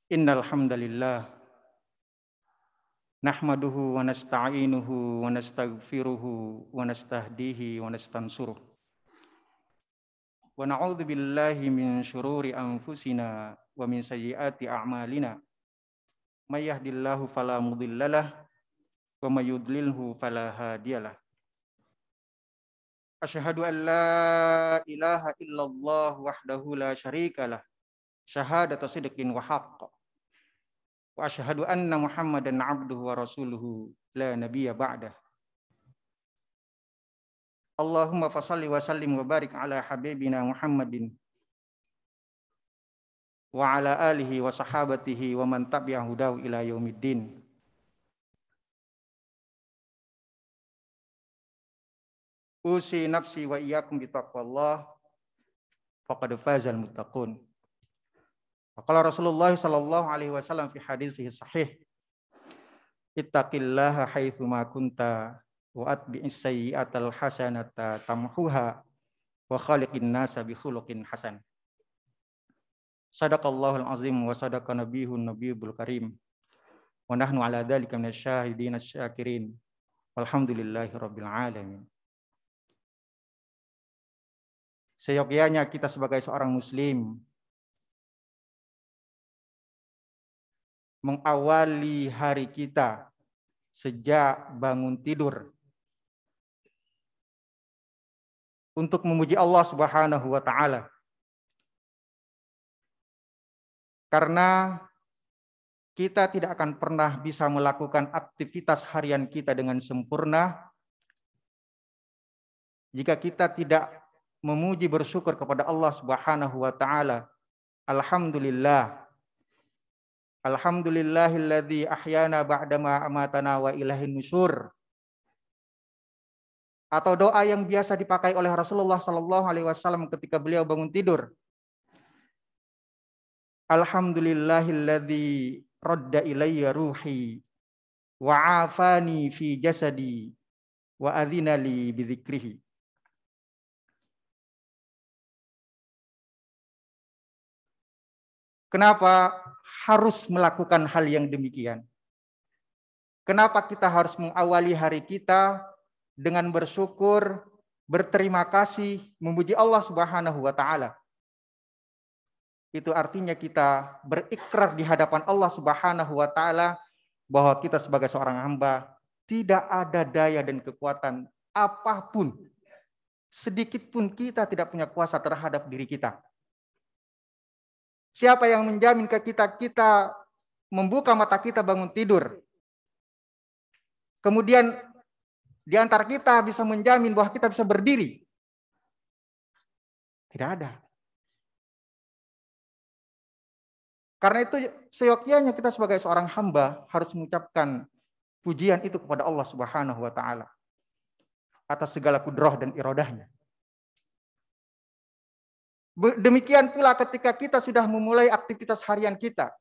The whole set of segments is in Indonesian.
Innal hamdalillah nahmaduhu wa nasta'inuhu wa nastaghfiruhu wa nastahdihi wa nastansuruh wa na'udzu billahi min syururi anfusina wa min sayyiati a'malina may yahdihillahu fala mudhillalah wa may yudlilhu fala hadiyalah. Asyhadu an la ilaha illallah wahdahu la syarikalah syahadatu sidqin wa haqq. Wa asyhadu anna Muhammadan abduhu wa rasuluhu la nabiyya ba'dah. Allahumma fashalli wa sallim wa barik ala habibina Muhammadin wa ala alihi wa sahabatihi wa man tabi'ahu daw ila yaumiddin. Usi nafsi wa iyyakum bitaqwallah faqad fazal muttaqun. Qala Rasulullah sallallahu alaihi wasallam fi haditsih sahih, ittaqillaha haitsu ma kunta wa atbi'is sayyi'atal hasanata tamhuha wa khaliqin nasa bi khuluqin hasan. Sadaqallahul azim wa sadaqa nabiyun nabiyul karim wa nahnu ala dzalika minasyahidin asyakirin walhamdulillahi rabbil alamin. Seyogyanya kita sebagai seorang muslim mengawali hari kita sejak bangun tidur untuk memuji Allah Subhanahu wa taala. Karena kita tidak akan pernah bisa melakukan aktivitas harian kita dengan sempurna jika kita tidak memuji bersyukur kepada Allah Subhanahu wa taala. Alhamdulillah. Alhamdulillahilladzi ahyana ba'dama amatana wa ilaihin nusyur. Atau doa yang biasa dipakai oleh Rasulullah sallallahu alaihi wasallam ketika beliau bangun tidur. Alhamdulillahilladzi radda ilayya ruhi wa afani fi jasadi wa adzina li bidzikrihi. Kenapa harus melakukan hal yang demikian? Kenapa kita harus mengawali hari kita dengan bersyukur, berterima kasih, memuji Allah Subhanahu wa taala? Itu artinya kita berikrar di hadapan Allah Subhanahu wa taala bahwa kita sebagai seorang hamba tidak ada daya dan kekuatan apapun, sedikit pun kita tidak punya kuasa terhadap diri kita. Siapa yang menjamin ke kita membuka mata kita bangun tidur? Kemudian di antara kita bisa menjamin bahwa kita bisa berdiri? Tidak ada. Karena itu seyogyanya kita sebagai seorang hamba harus mengucapkan pujian itu kepada Allah Subhanahu wa taala atas segala kudrah dan iradahnya. Demikian pula ketika kita sudah memulai aktivitas harian kita.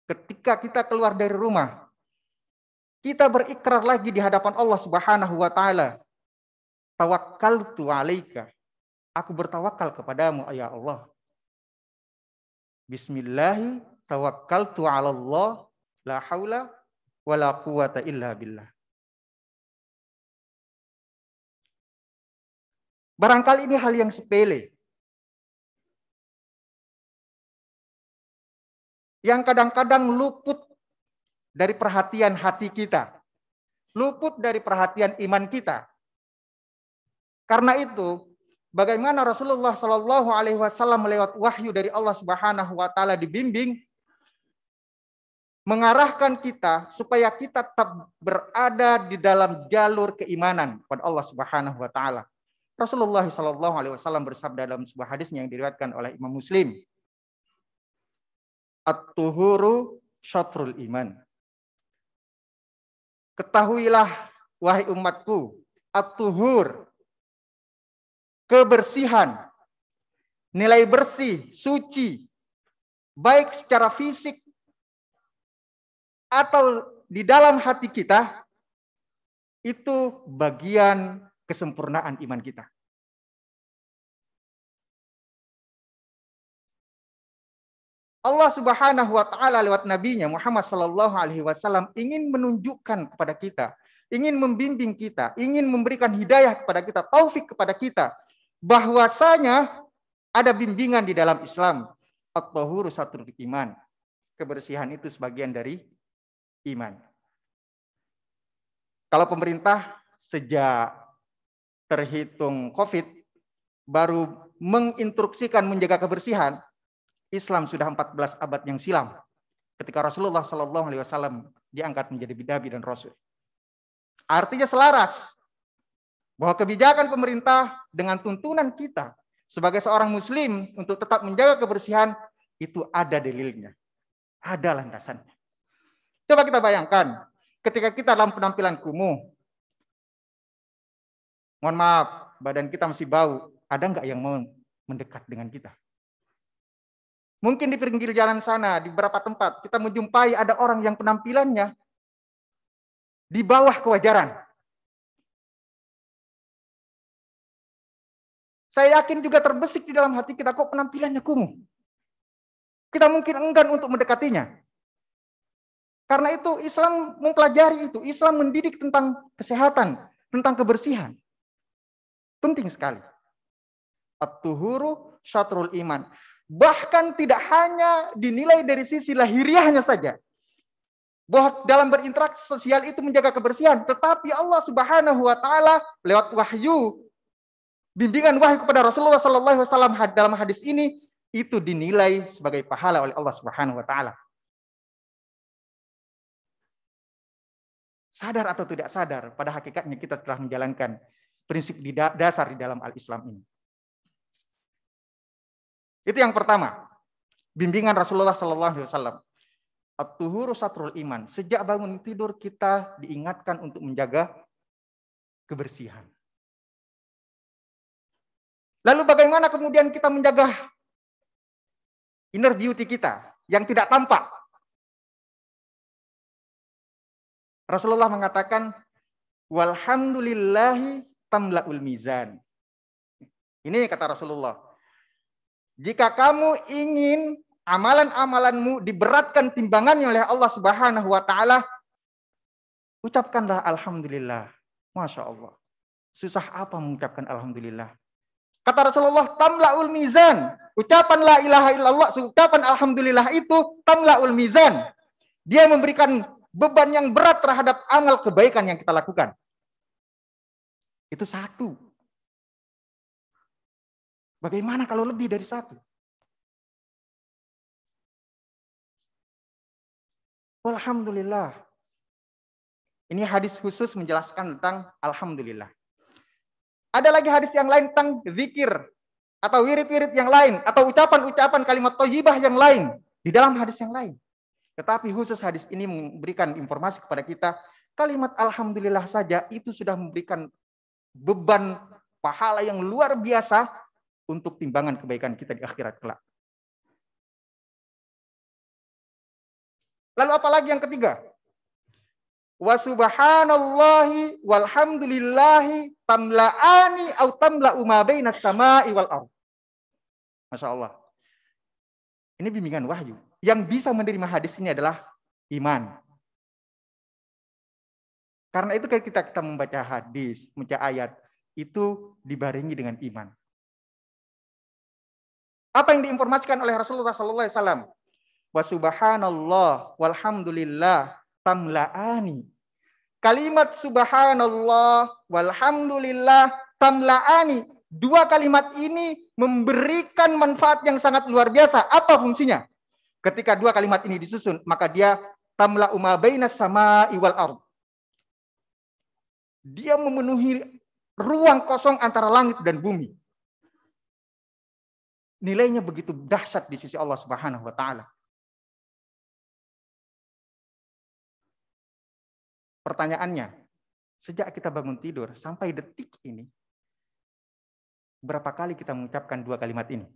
Ketika kita keluar dari rumah, kita berikrar lagi di hadapan Allah Subhanahu wa taala. Tawakkaltu 'alaika. Aku bertawakal kepadamu ya Allah. Bismillahi tawakkaltu 'ala Allah, la haula wala quwata illa billah. Barangkali ini hal yang sepele, yang kadang-kadang luput dari perhatian hati kita, luput dari perhatian iman kita. Karena itu, bagaimana Rasulullah Shallallahu Alaihi Wasallam lewat wahyu dari Allah Subhanahu Wa Taala dibimbing, mengarahkan kita supaya kita tetap berada di dalam jalur keimanan kepada Allah Subhanahu Wa Taala. Rasulullah Shallallahu Alaihi Wasallam bersabda dalam sebuah hadisnya yang diriwayatkan oleh Imam Muslim, At-tuhuru syatrul iman. Ketahuilah wahai umatku, at-tuhur, kebersihan, nilai bersih, suci, baik secara fisik atau di dalam hati kita, itu bagian kesempurnaan iman kita. Allah Subhanahu wa taala lewat nabinya Muhammad sallallahu alaihi wasallam ingin menunjukkan kepada kita, ingin membimbing kita, ingin memberikan hidayah kepada kita, taufik kepada kita, bahwasanya ada bimbingan di dalam Islam. At-tahuru satrul iman. Kebersihan itu sebagian dari iman. Kalau pemerintah sejak terhitung COVID baru menginstruksikan menjaga kebersihan, Islam sudah 14 abad yang silam ketika Rasulullah Sallallahu Alaihi Wasallam diangkat menjadi nabi dan rasul. Artinya selaras bahwa kebijakan pemerintah dengan tuntunan kita sebagai seorang muslim untuk tetap menjaga kebersihan itu ada dalilnya, ada landasannya. Coba kita bayangkan ketika kita dalam penampilan kumuh, mohon maaf, badan kita masih bau, ada nggak yang mau mendekat dengan kita? Mungkin di pinggir jalan sana, di beberapa tempat, kita menjumpai ada orang yang penampilannya di bawah kewajaran. Saya yakin juga terbesit di dalam hati kita, kok penampilannya kumuh. Kita mungkin enggan untuk mendekatinya. Karena itu Islam mempelajari itu. Islam mendidik tentang kesehatan, tentang kebersihan. Penting sekali. At-tuhuru syatrul iman. Bahkan tidak hanya dinilai dari sisi lahiriahnya saja, bahwa dalam berinteraksi sosial itu menjaga kebersihan, tetapi Allah Subhanahu wa taala lewat wahyu, bimbingan wahyu kepada Rasulullah sallallahu alaihi wasallam dalam hadis ini itu dinilai sebagai pahala oleh Allah Subhanahu wa taala. Sadar atau tidak sadar, pada hakikatnya kita telah menjalankan prinsip dasar di dalam al-Islam ini. Itu yang pertama, bimbingan Rasulullah Sallallahu Alaihi Wasallam. At-tuhuru satrul iman. Sejak bangun tidur kita diingatkan untuk menjaga kebersihan. Lalu bagaimana kemudian kita menjaga inner beauty kita yang tidak tampak? Rasulullah mengatakan, walhamdulillahi tamla'ul mizan. Ini kata Rasulullah. Jika kamu ingin amalan-amalanmu diberatkan timbangannya oleh Allah Subhanahu wa taala, ucapkanlah alhamdulillah. Masya Allah. Susah apa mengucapkan alhamdulillah? Kata Rasulullah, tamla'ul mizan. Ucapan la ilaha illallah, ucapan alhamdulillah itu tamla'ul mizan. Dia memberikan beban yang berat terhadap amal kebaikan yang kita lakukan. Itu satu. Bagaimana kalau lebih dari satu? Alhamdulillah. Ini hadis khusus menjelaskan tentang alhamdulillah. Ada lagi hadis yang lain tentang zikir atau wirid-wirid yang lain atau ucapan-ucapan kalimat thayyibah yang lain di dalam hadis yang lain. Tetapi khusus hadis ini memberikan informasi kepada kita, kalimat alhamdulillah saja itu sudah memberikan beban pahala yang luar biasa untuk timbangan kebaikan kita di akhirat kelak. Lalu apalagi yang ketiga? Wa subhanallahi walhamdulillahi tamla'ani au tamla'u ma bainas sama'i wal ardh. Masya Allah. Ini bimbingan wahyu. Yang bisa menerima hadis ini adalah iman. Karena itu ketika kita membaca hadis, membaca ayat, itu dibarengi dengan iman. Apa yang diinformasikan oleh Rasulullah sallallahu alaihi wasallam? Wa subhanallah walhamdulillah tamla'ani. Kalimat subhanallah walhamdulillah tamla'ani. Dua kalimat ini memberikan manfaat yang sangat luar biasa. Apa fungsinya? Ketika dua kalimat ini disusun, maka dia tamla'u ma bainas sama'i wal ardh. Dia memenuhi ruang kosong antara langit dan bumi. Nilainya begitu dahsyat di sisi Allah Subhanahu wa taala. Pertanyaannya, sejak kita bangun tidur sampai detik ini, berapa kali kita mengucapkan dua kalimat ini?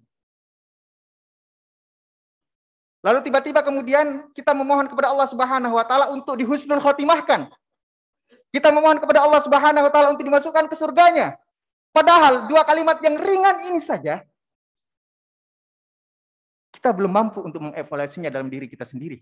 Lalu tiba-tiba kemudian kita memohon kepada Allah Subhanahu wa taala untuk dihusnul khotimahkan. Kita memohon kepada Allah Subhanahu wa taala untuk dimasukkan ke surganya. Padahal dua kalimat yang ringan ini saja kita belum mampu untuk mengevaluasinya dalam diri kita sendiri.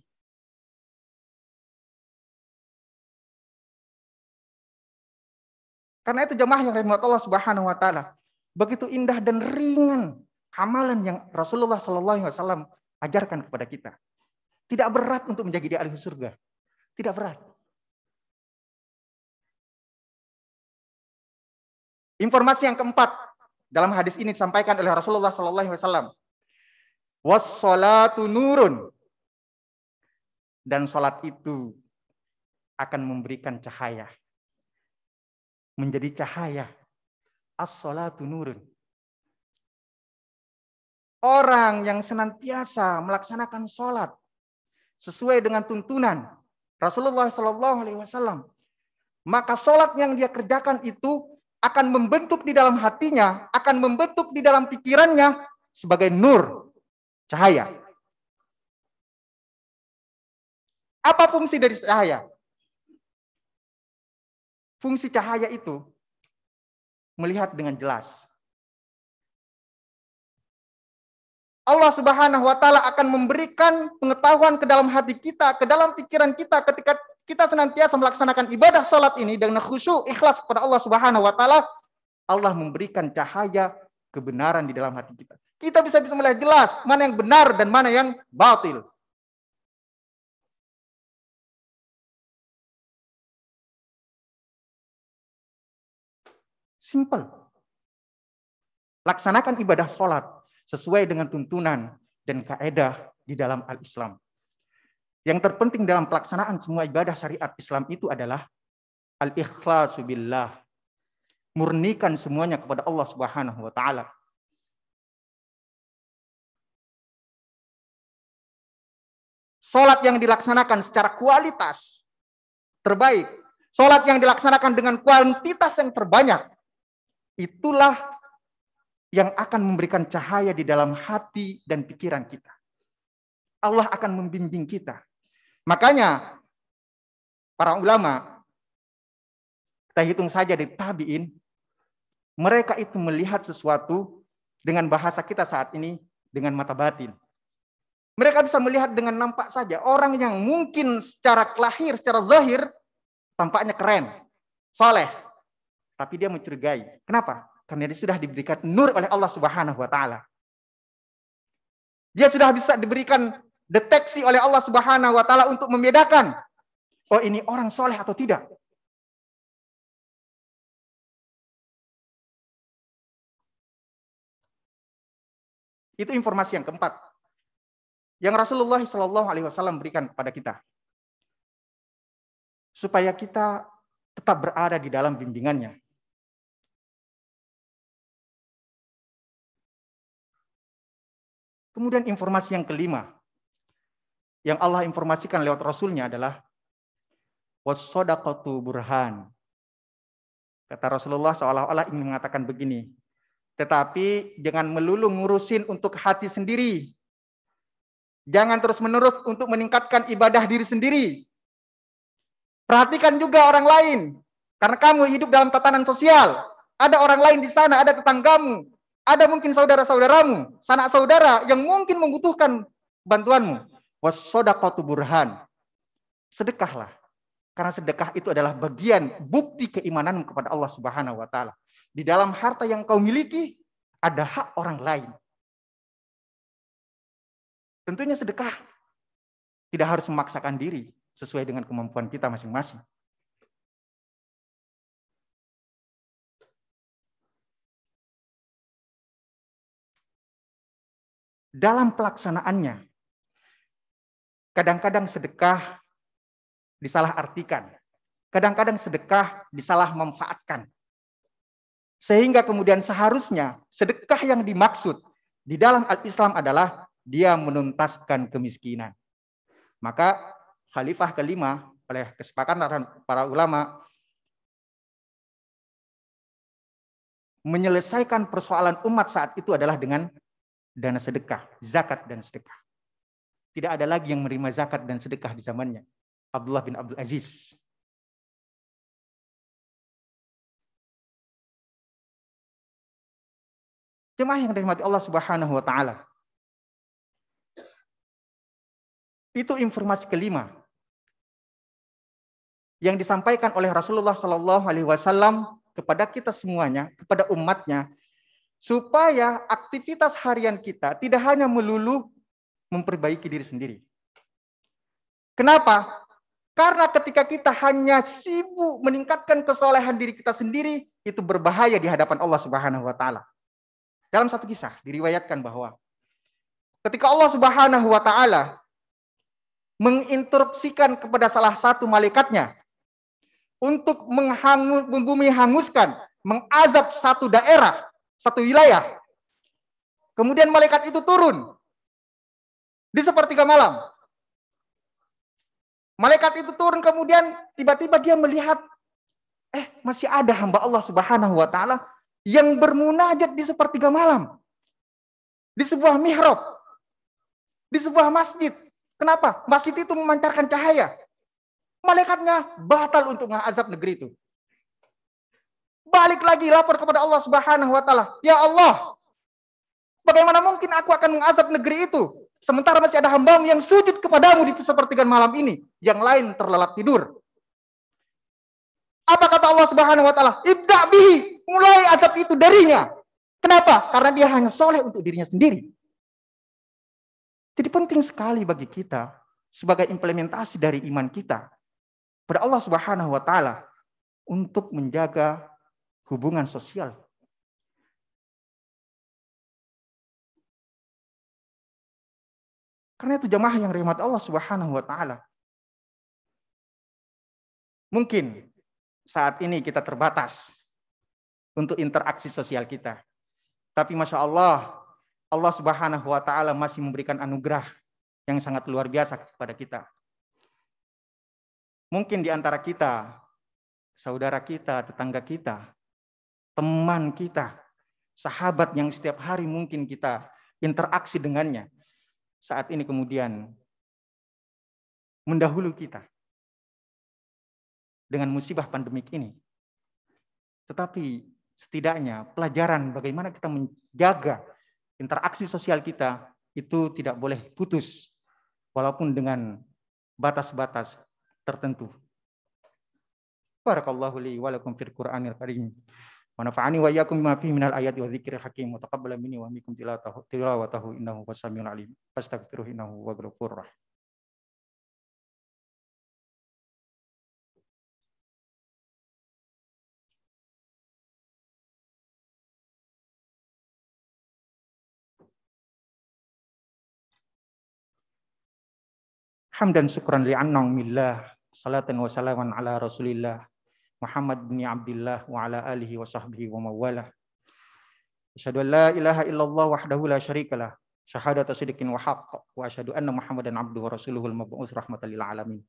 Karena itu jemaah yang rahmat Allah Subhanahu wa taala, begitu indah dan ringan amalan yang Rasulullah sallallahu alaihi wasallam ajarkan kepada kita. Tidak berat untuk menjadi di ahli surga. Tidak berat. Informasi yang keempat dalam hadis ini disampaikan oleh Rasulullah sallallahu alaihi wasallam. Was-sholatu nurun. Dan salat itu akan memberikan cahaya. Menjadi cahaya. As-sholatu nurun. Orang yang senantiasa melaksanakan sholat sesuai dengan tuntunan Rasulullah Sallallahu Alaihi Wasallam, maka sholat yang dia kerjakan itu akan membentuk di dalam hatinya, akan membentuk di dalam pikirannya sebagai nur, cahaya. Apa fungsi dari cahaya? Fungsi cahaya itu melihat dengan jelas. Allah Subhanahu wa taala akan memberikan pengetahuan ke dalam hati kita, ke dalam pikiran kita ketika kita senantiasa melaksanakan ibadah salat ini dengan khusyuk, ikhlas kepada Allah Subhanahu wa taala. Allah memberikan cahaya kebenaran di dalam hati kita. Kita bisa melihat jelas mana yang benar dan mana yang batil. Simple. Laksanakan ibadah salat sesuai dengan tuntunan dan kaidah di dalam al-Islam. Yang terpenting dalam pelaksanaan semua ibadah syariat Islam itu adalah al-ikhlasu billah. Murnikan semuanya kepada Allah Subhanahu wa taala. Salat yang dilaksanakan secara kualitas terbaik, salat yang dilaksanakan dengan kuantitas yang terbanyak, itulah yang akan memberikan cahaya di dalam hati dan pikiran kita. Allah akan membimbing kita. Makanya para ulama, kita hitung saja dari tabi'in, mereka itu melihat sesuatu dengan bahasa kita saat ini dengan mata batin. Mereka bisa melihat dengan nampak saja. Orang yang mungkin secara lahir, secara zahir, tampaknya keren, soleh. Tapi dia mencurigai. Kenapa? Karena dia sudah diberikan nur oleh Allah Subhanahu wa taala. Dia sudah bisa diberikan deteksi oleh Allah Subhanahu wa taala untuk membedakan, oh ini orang soleh atau tidak. Itu informasi yang keempat yang Rasulullah Shallallahu Alaihi Wasallam berikan kepada kita, supaya kita tetap berada di dalam bimbingannya. Kemudian informasi yang kelima yang Allah informasikan lewat Rasulnya adalah was-shadaqatu burhan. Kata Rasulullah seolah-olah ingin mengatakan begini, tetapi jangan melulu ngurusin untuk hati sendiri. Jangan terus-menerus untuk meningkatkan ibadah diri sendiri. Perhatikan juga orang lain. Karena kamu hidup dalam tatanan sosial. Ada orang lain di sana, ada tetanggamu. Ada mungkin saudara-saudaramu, sanak saudara yang mungkin membutuhkan bantuanmu. Was-shadaqatu burhan. Sedekahlah. Karena sedekah itu adalah bagian bukti keimananmu kepada Allah Subhanahu wa taala. Di dalam harta yang kau miliki ada hak orang lain. Tentunya sedekah tidak harus memaksakan diri sesuai dengan kemampuan kita masing-masing. Dalam pelaksanaannya, kadang-kadang sedekah disalahartikan. Kadang-kadang sedekah disalah manfaatkan. Sehingga kemudian seharusnya sedekah yang dimaksud di dalam al-Islam adalah dia menuntaskan kemiskinan. Maka khalifah kelima oleh kesepakatan para ulama menyelesaikan persoalan umat saat itu adalah dengan dana sedekah, zakat dan sedekah. Tidak ada lagi yang menerima zakat dan sedekah di zamannya Abdullah bin Abdul Aziz. Jemaah yang dirahmati Allah Subhanahu wa taala. Itu informasi kelima yang disampaikan oleh Rasulullah Shallallahu Alaihi Wasallam kepada kita semuanya, kepada umatnya, supaya aktivitas harian kita tidak hanya melulu memperbaiki diri sendiri. Kenapa? Karena ketika kita hanya sibuk meningkatkan kesolehan diri kita sendiri, itu berbahaya di hadapan Allah Subhanahu wa taala. Dalam satu kisah diriwayatkan bahwa ketika Allah Subhanahu wa taala menginstruksikan kepada salah satu malaikatnya untuk membumi hanguskan, mengazab satu daerah, satu wilayah. Kemudian malaikat itu turun di sepertiga malam. Malaikat itu turun, kemudian tiba-tiba dia melihat, masih ada hamba Allah Subhanahu wa taala yang bermunajat di sepertiga malam. Di sebuah mihrab. Di sebuah masjid. Kenapa? Masjid itu memancarkan cahaya. Malaikatnya batal untuk mengazab negeri itu. Balik lagi lapor kepada Allah Subhanahu wa taala, "Ya Allah, bagaimana mungkin aku akan mengazab negeri itu? Sementara masih ada hambamu yang sujud kepadamu di sepertiga malam ini. Yang lain terlelap tidur." Apa kata Allah Subhanahu wa taala? "Ibda bihi." Mulai azab itu darinya. Kenapa? Karena dia hanya soleh untuk dirinya sendiri. Jadi penting sekali bagi kita sebagai implementasi dari iman kita pada Allah Subhanahu wa taala untuk menjaga hubungan sosial. Karena itu jamaah yang rahmat Allah Subhanahu wa taala. Mungkin saat ini kita terbatas untuk interaksi sosial kita. Tapi Masya Allah, Allah Subhanahu wa taala masih memberikan anugerah yang sangat luar biasa kepada kita. Mungkin di antara kita, saudara kita, tetangga kita, teman kita, sahabat yang setiap hari mungkin kita interaksi dengannya, saat ini kemudian mendahului kita dengan musibah pandemik ini. Tetapi setidaknya pelajaran bagaimana kita menjaga interaksi sosial kita itu tidak boleh putus, walaupun dengan batas-batas tertentu. Barakallahu li wa lakum fil Qur'anil Karim. Wa nafa'ani wa iyyakum bima fihi minal ayati wa dzikril hakim. Wa taqabbala minni wa minkum tilawatahu innahu was-sami'ul 'alim. Fastaghfiruhu innahu huwal ghafurur rahim. Hamdan syukran li'annam millah. Salatan wa salaman ala Rasulillah Muhammad bin Abdullah wa ala alihi wa sahbihi wa mawalah. Asyhadu an la ilaha illallah wahdahu la syarikalah. Syahadatu sidqin wa haqq. Wa asyhadu anna Muhammadan abduhu wa rasuluhul mab'uts rahmatan lil alamin.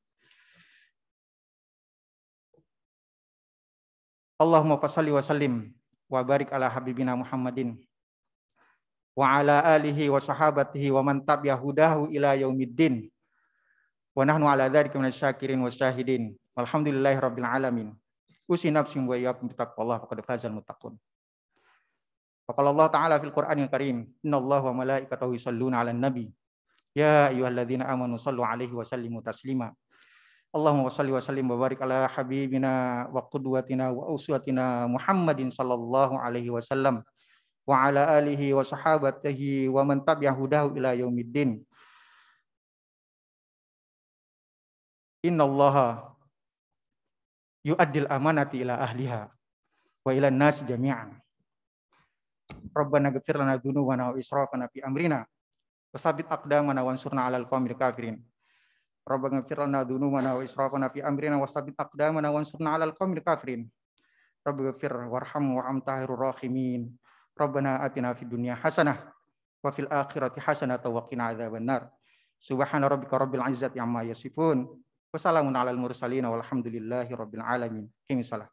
Allahumma fashalli wa sallim wa barik ala habibina Muhammadin wa ala alihi wa sahabatihi wa man tabi'a hudahu ila yaumiddin. Wa nahnu ala dzalika minasyakirin wasyahidin. Walhamdulillahi rabbil alamin. Usi nafsi wa iyyakum bittaqwallah faqad fazal muttaqun. Faqala Allah Ta'ala fil Qur'anil Karim, innallaha wa malaikatahu yusholluna 'alan nabi. Ya ayyuhalladzina amanu shallu 'alaihi wa sallimu taslima. Allahumma shalli wa sallim wa barik ala habibina wa qudwatina wa uswatina Muhammadin sallallahu alaihi wasallam wa ala alihi wa sahabatihi wa man tabi'a hudahu ila yaumiddin. Innallaha yu'addil amanati ila ahliha wa ila nasi jami'an. Rabbana ighfir lana dzunubana wa israfana fi amrina wa tsabbit aqdamana wansurna 'alal qaumil kafirin. Rabbana ighfir lana dzunubana wa israfana fi amrina wa tsabbit aqdamana wansurna 'alal qaumil kafirin. Rabbana ighfir warham wa anta khairur rahimin. Rabbana atina fid dunya hasanah wa fil akhirati hasanah wa qina adzabannar. Subhana rabbika rabbil izzati amma yasifun. Wassalamun 'alal mursalin walhamdulillahi rabbil alamin. Qimisalah.